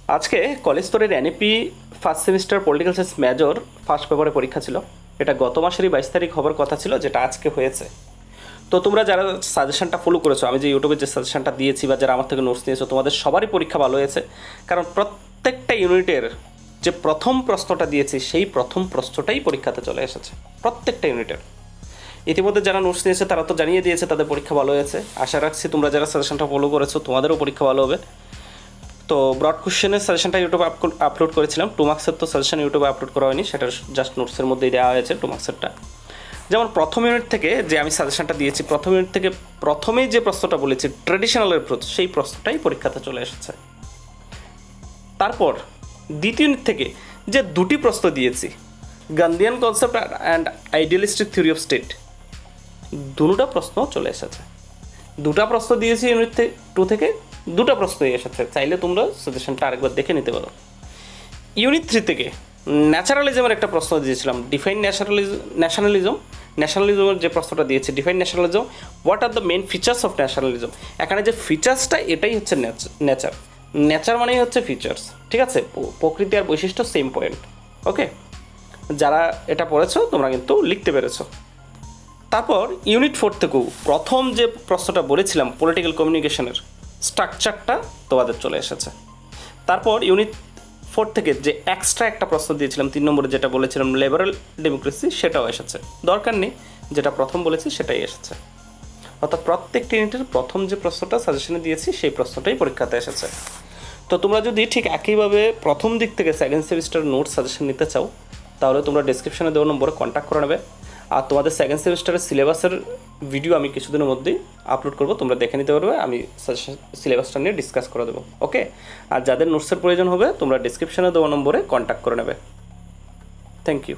আজকে কলেজ স্তরের NAP first semester political science major first পেপারে পরীক্ষা ছিল। এটা গত মাসেরই 22 তারিখ হবার কথা ছিল, যেটা আজকে হয়েছে। তো তোমরা যারা সাজেশনটা ফলো করেছো, আমি যে ইউটিউবে যে সাজেশনটা দিয়েছি বা যারা আমার থেকে নোটস নিয়েছো, তোমাদের সবারই পরীক্ষা ভালো হয়েছে। কারণ প্রত্যেকটা ইউনিটের যে প্রথম প্রশ্নটা দিয়েছি সেই প্রথম প্রশ্নটাই পরীক্ষাতে চলে এসেছে, প্রত্যেকটা ইউনিটের। ইতিমধ্যে যারা নোটস নিয়েছে তারা তো জানিয়ে দিয়েছে তাদের পরীক্ষা ভালো হয়েছে। আশা রাখছি তোমরা যারা সাজেশনটা ফলো করেছো তোমাদেরও পরীক্ষা ভালো হবে। তো ব্রড কোশ্চেনের সাজেশনটা ইউটিউবে আপলোড করেছিলাম। 2 মার্কসের তো সাজেশন ইউটিউবে আপলোড করা হয়নি, সেটা জাস্ট নোটসের মধ্যেই দেওয়া হয়েছে 2 মার্কসেরটা। যেমন প্রথম ইউনিট থেকে যে আমি সাজেশনটা দিয়েছি, প্রথম ইউনিট থেকে প্রথমেই যে প্রশ্নটা বলেছি ট্র্যাডিশনাল অ্যাপ্রোচ, সেই প্রশ্নটাই পরীক্ষাতে চলে এসেছে। তারপর দ্বিতীয় ইউনিট থেকে যে দুটি প্রশ্ন দিয়েছি, Gandhian concept and idealistic theory of state, দুটা প্রশ্ন চলে এসেছে। দুটা প্রশ্ন দিয়েছি ইউনিট 2 থেকে, দুটা প্রশ্নই এসেছে। চাইলে তোমরা সাজেশনটা আরেকবার দেখে নিতে পারো। ইউনিট 3 থেকে ন্যাচারালিজমের একটা প্রশ্ন দিয়েছিলাম, ডিফাইন ন্যাশনালিজমের যে প্রশ্নটা দিয়েছি, define nationalism, what are the main features of nationalism. এখানে যে ফিচার্সটা, এটাই হচ্ছে নেচার মানেই হচ্ছে ফিচার্স, ঠিক আছে? প্রকৃতি আর বৈশিষ্ট্য সেম পয়েন্ট। ওকে, যারা এটা পড়েছো তোমরা কিন্তু লিখতে পেরেছো। তারপর ইউনিট 4 থেকেও প্রথম যে প্রশ্নটা বলেছিলাম পলিটিক্যাল কমিউনিকেশনের স্ট্রাকচারটা তোমাদের চলে এসেছে। তারপর ইউনিট 4 থেকে যে এক্সট্রা একটা প্রশ্ন দিয়েছিলাম 3 নম্বরে, যেটা বলেছিলাম লিবারাল ডেমোক্রেসি, সেটাও এসেছে। দরকার নেই, যেটা প্রথম বলেছি সেটাই এসেছে। অর্থাৎ প্রত্যেকটি ইউনিটের প্রথম যে প্রশ্নটা সাজেশনে দিয়েছি সেই প্রশ্নটাই পরীক্ষাতে এসেছে। তো তোমরা যদি ঠিক একইভাবে প্রথম দিক থেকে সেকেন্ড সেমিস্টার নোট সাজেশন নিতে চাও, তাহলে তোমরা ডিসক্রিপশনে দেওয়া নম্বরে কন্ট্যাক্ট করে নেবে। আর তোমাদের সেকেন্ড সেমিস্টারের সিলেবাসের ভিডিও আমি কিছুদিনের মধ্যেই আপলোড করব, তোমরা দেখে নিতে পারবে। আমি সিলেবাসটা নিয়ে ডিসকাস করে দেবো। ওকে, আর যাদের নোটসের প্রয়োজন হবে তোমরা ডিসক্রিপশনে দেওয়া নম্বরে কন্ট্যাক্ট করে নেবে। Thank you.